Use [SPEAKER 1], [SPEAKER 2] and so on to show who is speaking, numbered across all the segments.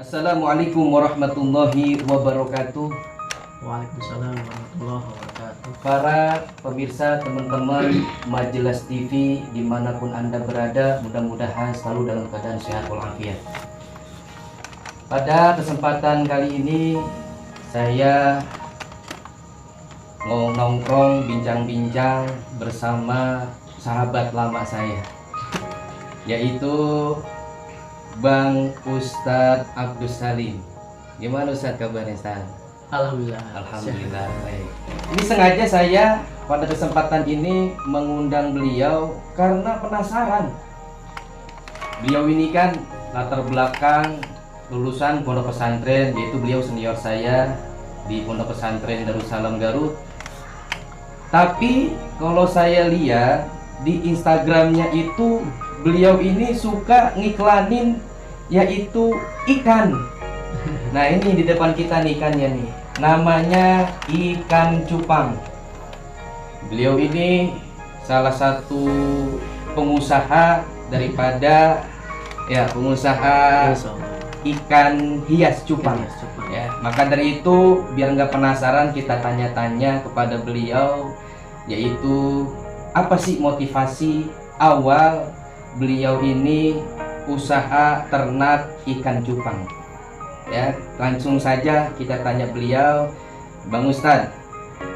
[SPEAKER 1] Assalamualaikum warahmatullahi wabarakatuh.
[SPEAKER 2] Waalaikumsalam warahmatullahi wabarakatuh.
[SPEAKER 1] Para pemirsa, teman-teman Majelis TV dimanapun Anda berada, mudah-mudahan selalu dalam keadaan sehat walafiat. Pada kesempatan kali ini saya nongkrong bincang-bincang bersama sahabat lama saya, yaitu Bang Ustadz Abdus Salim. Gimana Ustadz kabarnya Ustadz?
[SPEAKER 2] Alhamdulillah.
[SPEAKER 1] Alhamdulillah baik. Ini sengaja saya pada kesempatan ini mengundang beliau karena penasaran. Beliau ini kan latar belakang lulusan pondok pesantren, yaitu beliau senior saya di pondok pesantren Darussalam Garut. Tapi kalau saya lihat di Instagramnya itu beliau ini suka ngiklanin yaitu ikan. Nah ini di depan kita nih ikannya nih, namanya ikan cupang. Beliau ini salah satu pengusaha daripada pengusaha ikan hias cupang. Ya, maka dari itu biar nggak penasaran kita tanya-tanya kepada beliau, yaitu apa sih motivasi awal beliau ini usaha ternak ikan cupang. Ya, langsung saja kita tanya beliau. Bang Ustadz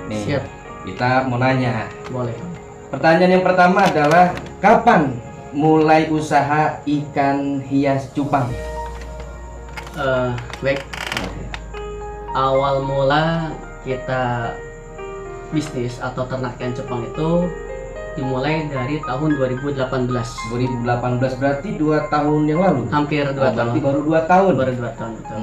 [SPEAKER 1] nih,
[SPEAKER 2] Siap.
[SPEAKER 1] kita mau nanya.
[SPEAKER 2] Boleh.
[SPEAKER 1] Pertanyaan yang pertama adalah kapan mulai usaha ikan hias cupang?
[SPEAKER 2] Baik. Awal mula kita bisnis atau ternak ikan cupang itu dimulai dari tahun 2018.
[SPEAKER 1] 2018 berarti 2 tahun yang lalu.
[SPEAKER 2] Hampir 2 tahun.
[SPEAKER 1] Berarti baru 2 tahun.
[SPEAKER 2] Baru 2 tahun betul.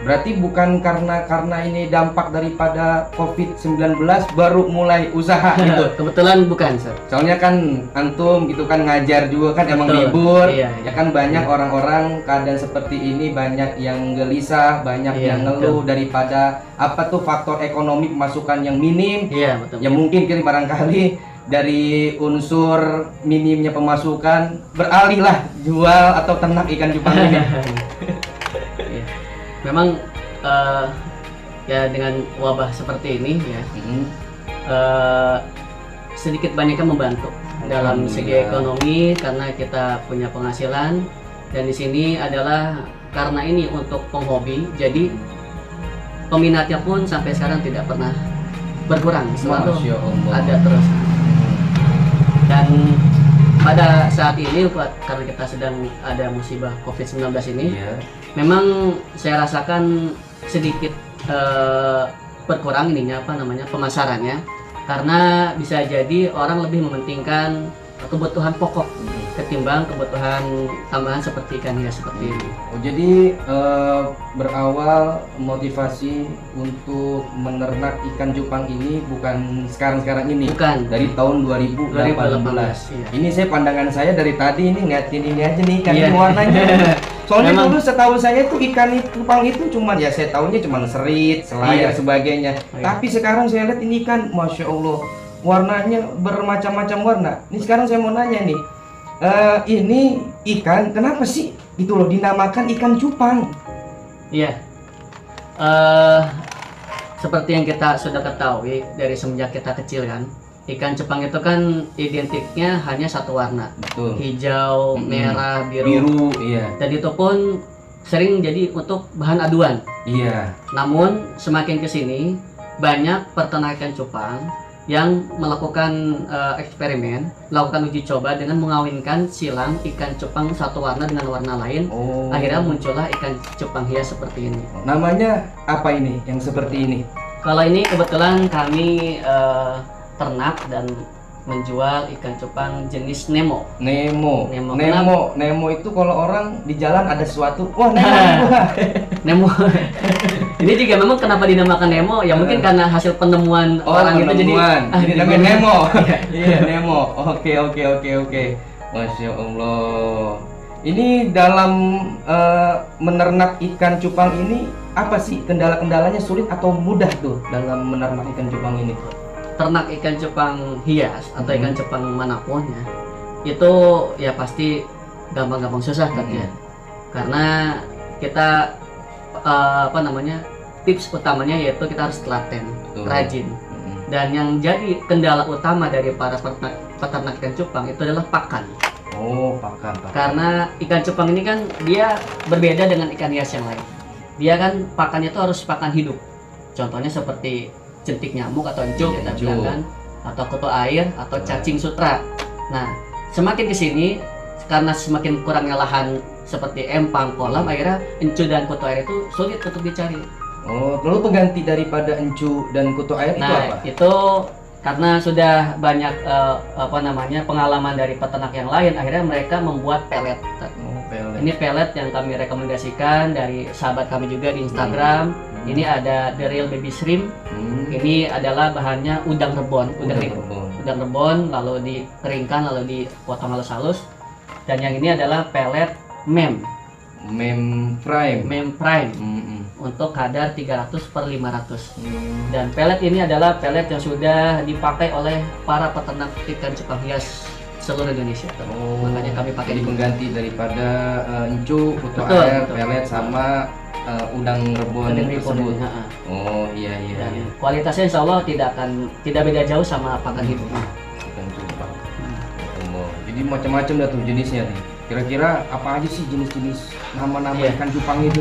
[SPEAKER 1] Berarti bukan karena ini dampak daripada COVID-19 baru mulai usaha gitu.
[SPEAKER 2] Kebetulan bukan, Sir.
[SPEAKER 1] Soalnya kan antum gitu kan ngajar juga kan, emang
[SPEAKER 2] Betul.
[SPEAKER 1] libur.
[SPEAKER 2] Iya.
[SPEAKER 1] Ya kan banyak orang-orang keadaan seperti ini, banyak yang gelisah, banyak
[SPEAKER 2] Iya,
[SPEAKER 1] yang ngeluh daripada apa tuh faktor ekonomi pemasukan yang minim.
[SPEAKER 2] Iya, betul.
[SPEAKER 1] Ya mungkin kan barangkali dari unsur minimnya pemasukan beralihlah jual atau ternak ikan cupang ini.
[SPEAKER 2] Iya. Memang ya dengan wabah seperti ini ya sedikit banyaknya membantu dalam segi ekonomi karena kita punya penghasilan, dan di sini adalah karena ini untuk penghobi, jadi peminatnya pun sampai sekarang tidak pernah berkurang, selalu
[SPEAKER 1] Masya Allah.
[SPEAKER 2] ada terus. Dan pada saat ini karena kita sedang ada musibah COVID-19 ini,
[SPEAKER 1] Iya.
[SPEAKER 2] memang saya rasakan sedikit berkurang pemasarannya, karena bisa jadi orang lebih mementingkan kebutuhan pokok ketimbang kebutuhan tambahan seperti ikan hias seperti ini.
[SPEAKER 1] Oh, jadi berawal motivasi untuk menernak ikan cupang ini bukan sekarang-sekarang ini.
[SPEAKER 2] Bukan.
[SPEAKER 1] Dari tahun 2018.
[SPEAKER 2] Iya.
[SPEAKER 1] Ini pandangan saya dari tadi ini ngeliatin ini aja nih ikan
[SPEAKER 2] Iya.
[SPEAKER 1] ini warnanya. Soalnya
[SPEAKER 2] Memang.
[SPEAKER 1] dulu setahu saya tuh ikan cupang itu cuman ya saya tahunya cuman serit, selayar
[SPEAKER 2] Iya.
[SPEAKER 1] sebagainya.
[SPEAKER 2] Iya.
[SPEAKER 1] Tapi sekarang saya lihat ini ikan, Masya Allah, warnanya bermacam-macam warna. Ini sekarang saya mau nanya nih, ini ikan kenapa sih itu loh dinamakan ikan cupang?
[SPEAKER 2] Iya. Seperti yang kita sudah ketahui dari semenjak kita kecil kan, ikan cupang itu kan identiknya hanya satu warna,
[SPEAKER 1] Betul.
[SPEAKER 2] hijau, merah, biru.
[SPEAKER 1] Biru, iya.
[SPEAKER 2] Dan itu pun sering jadi untuk bahan aduan.
[SPEAKER 1] Iya.
[SPEAKER 2] Namun semakin kesini banyak peternakan cupang yang melakukan eksperimen, melakukan uji coba dengan mengawinkan silang ikan cupang satu warna dengan warna lain.
[SPEAKER 1] Oh.
[SPEAKER 2] Akhirnya muncullah ikan cupang hias seperti ini.
[SPEAKER 1] Namanya apa ini yang seperti ini?
[SPEAKER 2] Kalau ini kebetulan kami ternak dan menjual ikan cupang jenis Nemo.
[SPEAKER 1] Nemo.
[SPEAKER 2] Nemo.
[SPEAKER 1] Nemo itu kalau orang di jalan ada sesuatu, wah Nemo.
[SPEAKER 2] Nemo. Ini juga memang kenapa dinamakan Nemo? Ya mungkin karena hasil penemuan orang itu jadi
[SPEAKER 1] jadi namanya Nemo.
[SPEAKER 2] Iya.
[SPEAKER 1] Iya, Nemo. Oke. Masya Allah. Ini dalam menernak ikan cupang ini apa sih kendala-kendalanya, sulit atau mudah tuh dalam menernak ikan cupang ini?
[SPEAKER 2] Ternak ikan cupang hias atau ikan cupang manapun ya, itu ya pasti gampang-gampang susah kan ya. Karena kita apa namanya, tips utamanya yaitu kita harus telaten,
[SPEAKER 1] Betul.
[SPEAKER 2] rajin. Dan yang jadi kendala utama dari para peternak ikan cupang itu adalah pakan.
[SPEAKER 1] Oh, pakan.
[SPEAKER 2] Karena ikan cupang ini kan dia berbeda dengan ikan hias yang lain. Dia kan pakannya itu harus pakan hidup. Contohnya seperti jentik nyamuk atau encuk kita
[SPEAKER 1] Encuk.
[SPEAKER 2] bilang kan, atau kutu air atau cacing sutra. Nah, semakin kesini karena semakin kurangnya lahan seperti empang, kolam, akhirnya encu dan kutu air itu sulit untuk dicari.
[SPEAKER 1] Oh, lalu pengganti daripada encu dan kutu air itu apa?
[SPEAKER 2] Nah, itu karena sudah banyak apa namanya, pengalaman dari peternak yang lain, akhirnya mereka membuat pelet.
[SPEAKER 1] Oh, pelet.
[SPEAKER 2] Ini pelet yang kami rekomendasikan dari sahabat kami juga di Instagram. Ini ada The Real Baby Shrimp. Ini adalah bahannya udang rebon, udang rebon, lalu dikeringkan, lalu dipotong halus-halus. Dan yang ini adalah pelet mem prime untuk kadar 300/500. Dan pelet ini adalah pelet yang sudah dipakai oleh para peternak ikan cupang hias seluruh Indonesia.
[SPEAKER 1] Oh,
[SPEAKER 2] Makanya kami pakai
[SPEAKER 1] jadi
[SPEAKER 2] di
[SPEAKER 1] pengganti daripada encu, kutu
[SPEAKER 2] Betul,
[SPEAKER 1] air,
[SPEAKER 2] betul.
[SPEAKER 1] pelet sama udang rebon tersebut.
[SPEAKER 2] ini.
[SPEAKER 1] Oh, iya iya.
[SPEAKER 2] Dan
[SPEAKER 1] iya.
[SPEAKER 2] kualitasnya insya Allah tidak beda jauh sama pakan hidup.
[SPEAKER 1] Ikan cupang. Oh, jadi macam-macam dah tuh jenisnya nih. Kira-kira apa aja sih jenis-jenis nama-nama
[SPEAKER 2] Iya.
[SPEAKER 1] ikan cupang itu?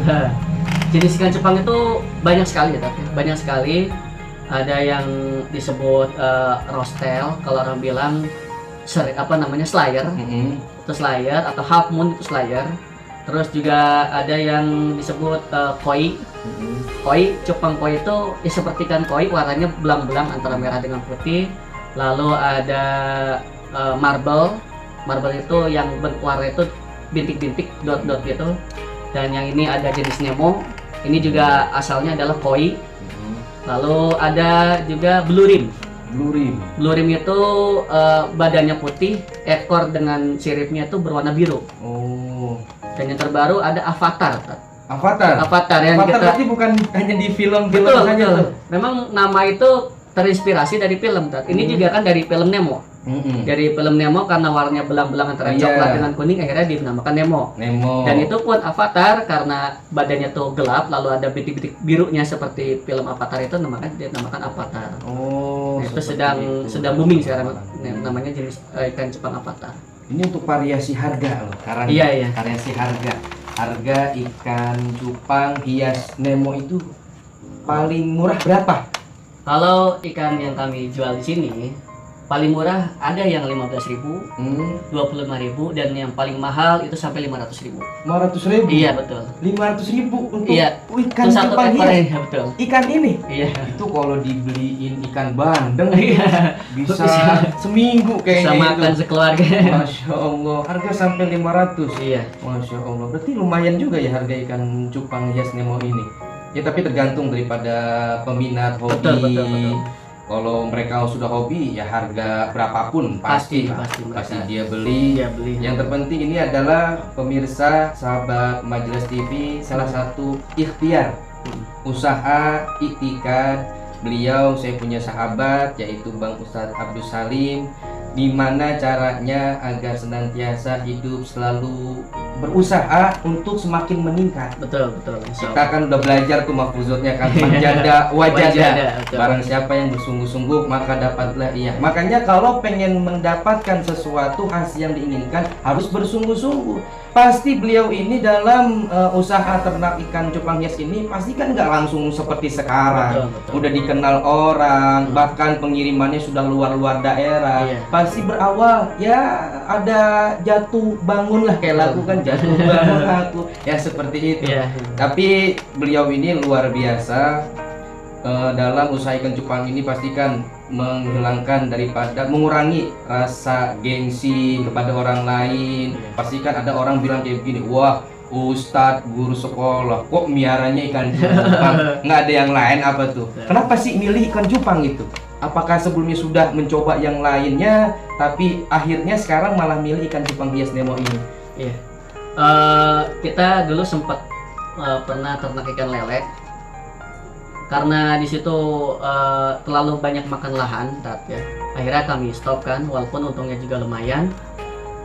[SPEAKER 2] Jenis ikan cupang itu banyak sekali ya, tapi banyak sekali. Ada yang disebut rostel, kalau orang bilang slayer, itu slayer, atau half moon itu slayer. Terus juga ada yang disebut koi. Koi, cupang koi itu ya seperti ikan koi, warnanya belang-belang antara merah dengan putih. Lalu ada marble. Marble itu yang warna itu bintik-bintik, dot-dot gitu. Dan yang ini ada jenis Nemo. Ini juga asalnya adalah koi. Lalu ada juga blue rim. Blue rim itu badannya putih, ekor dengan siripnya itu berwarna biru.
[SPEAKER 1] Oh.
[SPEAKER 2] Dan yang terbaru ada Avatar.
[SPEAKER 1] Avatar.
[SPEAKER 2] Avatar yang
[SPEAKER 1] Avatar
[SPEAKER 2] kita
[SPEAKER 1] berarti bukan hanya di film-film
[SPEAKER 2] betul,
[SPEAKER 1] saja
[SPEAKER 2] betul.
[SPEAKER 1] tuh.
[SPEAKER 2] Memang nama itu terinspirasi dari film. Ini juga kan dari film Nemo. Dari film Nemo karena warnanya belang-belang antara
[SPEAKER 1] Iya.
[SPEAKER 2] coklat dengan kuning, akhirnya dinamakan Nemo. Dan itu pun Avatar karena badannya tuh gelap, lalu ada bintik-bintik birunya seperti film Avatar itu dinamakan Avatar.
[SPEAKER 1] Oh.
[SPEAKER 2] Nah, itu
[SPEAKER 1] seperti
[SPEAKER 2] sedang booming sekarang, namanya jenis ikan cupang Avatar.
[SPEAKER 1] Ini untuk variasi harga loh, karena
[SPEAKER 2] Iya.
[SPEAKER 1] variasi harga. Harga ikan cupang hias Nemo itu paling murah berapa?
[SPEAKER 2] Kalau ikan yang kami jual di sini paling murah ada yang 15.000, 25.000, dan yang paling mahal itu sampai 500.000.
[SPEAKER 1] 500.000.
[SPEAKER 2] Iya betul.
[SPEAKER 1] 500.000 untuk
[SPEAKER 2] Iya.
[SPEAKER 1] ikan
[SPEAKER 2] Itu satu
[SPEAKER 1] cupang
[SPEAKER 2] ekor
[SPEAKER 1] hias.
[SPEAKER 2] ya, betul.
[SPEAKER 1] Ikan ini
[SPEAKER 2] Iya.
[SPEAKER 1] itu kalau dibeliin ikan bandeng bisa
[SPEAKER 2] Bisa.
[SPEAKER 1] seminggu kayaknya
[SPEAKER 2] Sama
[SPEAKER 1] itu.
[SPEAKER 2] makan sekeluarga.
[SPEAKER 1] Masya Allah, harga sampai 500.
[SPEAKER 2] Iya.
[SPEAKER 1] Masya Allah, berarti lumayan juga ya harga ikan cupang hias Nemo ini. Ya tapi tergantung daripada peminat hobi.
[SPEAKER 2] Betul.
[SPEAKER 1] Kalau mereka sudah hobi ya harga berapapun pasti
[SPEAKER 2] Pasti
[SPEAKER 1] dia beli.
[SPEAKER 2] Dia beli.
[SPEAKER 1] Yang terpenting ini adalah pemirsa sahabat Majelis TV, salah satu ikhtiar usaha iktikad beliau. Saya punya sahabat yaitu Bang Ustadz Abdul Salim, di mana caranya agar senantiasa hidup selalu berusaha untuk semakin meningkat.
[SPEAKER 2] Betul.
[SPEAKER 1] Kita kan udah belajar tuh mahfuzatnya kan, manjada wajada.
[SPEAKER 2] Wajada, betul.
[SPEAKER 1] Barang siapa yang bersungguh-sungguh maka dapatlah ia. Makanya kalau pengen mendapatkan sesuatu hasil yang diinginkan harus bersungguh-sungguh. Pasti beliau ini dalam usaha ternak ikan cupang hias ini pasti kan nggak langsung seperti sekarang.
[SPEAKER 2] Betul.
[SPEAKER 1] Udah dikenal orang, bahkan pengirimannya sudah luar-luar daerah.
[SPEAKER 2] Iya.
[SPEAKER 1] Pasti berawal ya ada jatuh bangun lah, kayak lagu kan jatuh bangun aku ya seperti itu.
[SPEAKER 2] Iya.
[SPEAKER 1] Tapi beliau ini luar biasa dalam usaha ikan cupang ini, pastikan menghilangkan daripada mengurangi rasa gengsi kepada orang lain. Pastikan ada orang bilang kayak begini, wah Ustadz guru sekolah kok miaranya ikan cupang, nggak ada yang lain apa tuh? Kenapa sih milih ikan cupang itu? Apakah sebelumnya sudah mencoba yang lainnya tapi akhirnya sekarang malah milih ikan cupang hias Nemo ini?
[SPEAKER 2] Iya. Kita dulu sempat pernah ternak ikan lele. Karena di situ terlalu banyak makan lahan, ya. Akhirnya kami stop kan, walaupun untungnya juga lumayan.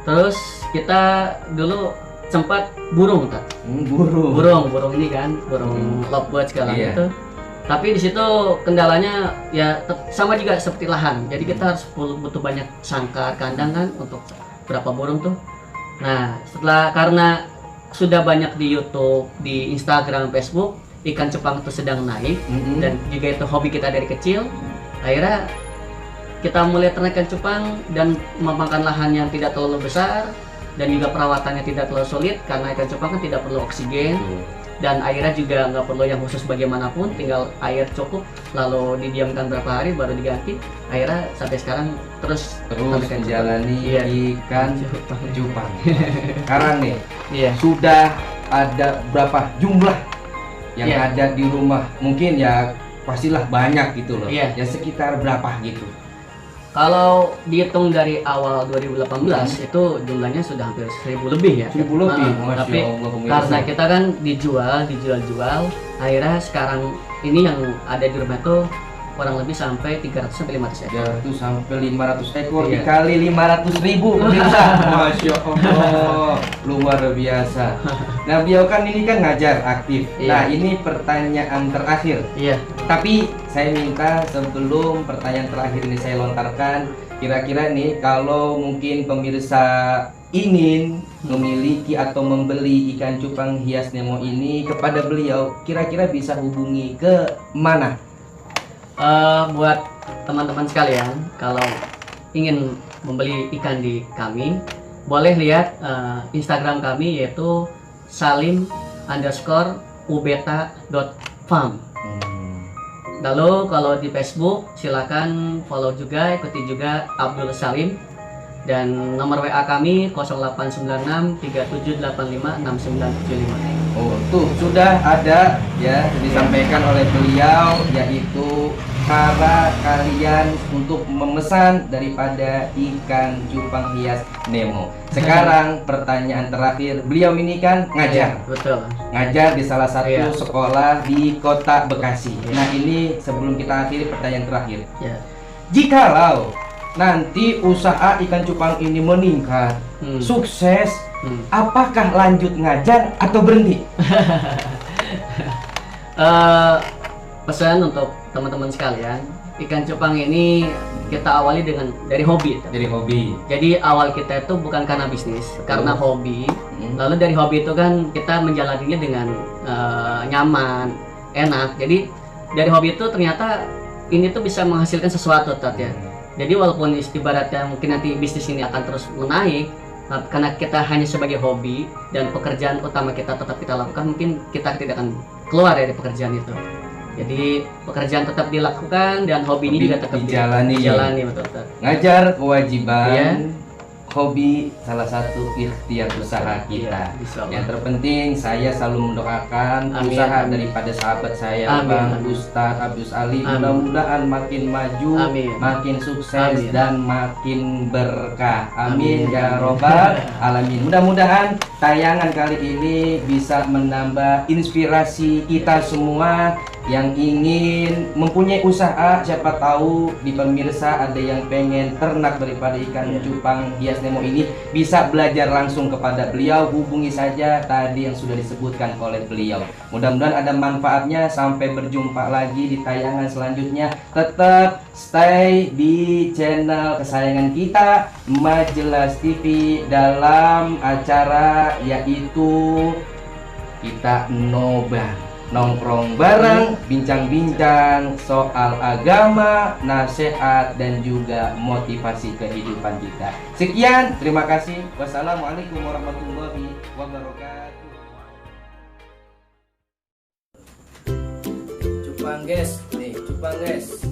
[SPEAKER 2] Terus kita dulu sempat burung Tat.
[SPEAKER 1] Burung.
[SPEAKER 2] Burung ini kan, burung lovebird segala
[SPEAKER 1] Iya.
[SPEAKER 2] gitu. Tapi di situ kendalanya ya sama juga seperti lahan. Jadi kita harus butuh banyak sangkar kandang kan untuk berapa burung tuh. Nah, karena sudah banyak di YouTube, di Instagram, Facebook, ikan cupang itu sedang naik dan juga itu hobi kita dari kecil. Akhirnya kita mulai ternak ikan cupang dan memakan lahan yang tidak terlalu besar dan juga perawatannya tidak terlalu sulit karena ikan cupang kan tidak perlu oksigen. Dan airnya juga nggak perlu yang khusus bagaimanapun, tinggal air cukup lalu didiamkan berapa hari baru diganti. Akhirnya sampai sekarang terus
[SPEAKER 1] menjalani ikan cupang. Sekarang nih
[SPEAKER 2] Iya.
[SPEAKER 1] sudah ada berapa jumlah yang
[SPEAKER 2] Iya.
[SPEAKER 1] ada di rumah? Mungkin ya pastilah banyak gitu loh.
[SPEAKER 2] Iya.
[SPEAKER 1] Ya sekitar berapa gitu?
[SPEAKER 2] Kalau dihitung dari awal 2018 itu jumlahnya sudah hampir 1000 lebih ya.
[SPEAKER 1] 1000 lebih. Masya
[SPEAKER 2] Tapi
[SPEAKER 1] Allah, pemirsa.
[SPEAKER 2] karena kita kan dijual, akhirnya sekarang ini yang ada di rumah itu kurang lebih sampai 300 sampai 500 ekor.
[SPEAKER 1] 300 sampai 500 ekor
[SPEAKER 2] Iya.
[SPEAKER 1] dikali 500.000 pemirsa. Masya Allah, luar biasa. Nah, beliau kan ini kan ngajar aktif.
[SPEAKER 2] Iya.
[SPEAKER 1] Nah, ini pertanyaan terakhir.
[SPEAKER 2] Iya.
[SPEAKER 1] Tapi saya minta sebelum pertanyaan terakhir ini saya lontarkan, kira-kira nih kalau mungkin pemirsa ingin memiliki atau membeli ikan cupang hias Nemo ini kepada beliau, kira-kira bisa hubungi ke mana?
[SPEAKER 2] Buat teman-teman sekalian, kalau ingin membeli ikan di kami, boleh lihat Instagram kami yaitu salim_ubeta.farm. Lalu kalau di Facebook silakan follow juga, ikuti juga Abdul Salim, dan nomor WA kami 0896 3785 6975.
[SPEAKER 1] Oh, tuh sudah ada ya disampaikan oleh beliau, yaitu cara kalian untuk memesan daripada ikan cupang hias Nemo. Sekarang pertanyaan terakhir, beliau ini kan ngajar.
[SPEAKER 2] Betul.
[SPEAKER 1] Ngajar di salah satu
[SPEAKER 2] Iya.
[SPEAKER 1] sekolah di Kota Bekasi. Nah, ini sebelum kita akhiri pertanyaan terakhir.
[SPEAKER 2] Ya.
[SPEAKER 1] Jikalau nanti usaha ikan cupang ini meningkat, sukses, apakah lanjut ngajar atau berhenti?
[SPEAKER 2] Pesan untuk teman-teman sekalian, ikan cupang ini kita awali dari hobi.
[SPEAKER 1] Dari hobi.
[SPEAKER 2] Jadi awal kita itu bukan karena bisnis, karena hobi. Lalu dari hobi itu kan kita menjalaninya dengan nyaman, enak. Jadi dari hobi itu ternyata ini tuh bisa menghasilkan sesuatu, Tat, ya. Jadi walaupun ibaratnya mungkin nanti bisnis ini akan terus menaik, karena kita hanya sebagai hobi dan pekerjaan utama kita tetap kita lakukan, mungkin kita tidak akan keluar dari pekerjaan itu. Jadi pekerjaan tetap dilakukan dan hobi ini juga tetap
[SPEAKER 1] dijalani.
[SPEAKER 2] Betul.
[SPEAKER 1] Ngajar kewajiban,
[SPEAKER 2] Iya.
[SPEAKER 1] hobi salah satu ikhtiar usaha kita.
[SPEAKER 2] Iya,
[SPEAKER 1] Yang terpenting saya selalu mendoakan
[SPEAKER 2] Amin.
[SPEAKER 1] usaha daripada sahabat saya,
[SPEAKER 2] Amin.
[SPEAKER 1] Bang Ustadz Abdul Ali,
[SPEAKER 2] Amin.
[SPEAKER 1] mudah-mudahan makin maju,
[SPEAKER 2] Amin.
[SPEAKER 1] makin sukses,
[SPEAKER 2] Amin.
[SPEAKER 1] dan makin berkah. Amin,
[SPEAKER 2] Amin.
[SPEAKER 1] ya robbal alamin. Mudah-mudahan tayangan kali ini bisa menambah inspirasi kita semua yang ingin mempunyai usaha. Siapa tahu di pemirsa ada yang pengen ternak daripada ikan cupang hias Nemo ini, bisa belajar langsung kepada beliau. Hubungi saja tadi yang sudah disebutkan oleh beliau. Mudah-mudahan ada manfaatnya. Sampai berjumpa lagi di tayangan selanjutnya. Tetap stay di channel kesayangan kita, Majelas TV, dalam acara yaitu kita nobar, nongkrong bareng, bincang-bincang soal agama, nasihat, dan juga motivasi kehidupan kita. Sekian, terima kasih. Wassalamualaikum warahmatullahi wabarakatuh. Cupang guys, nih cupang guys.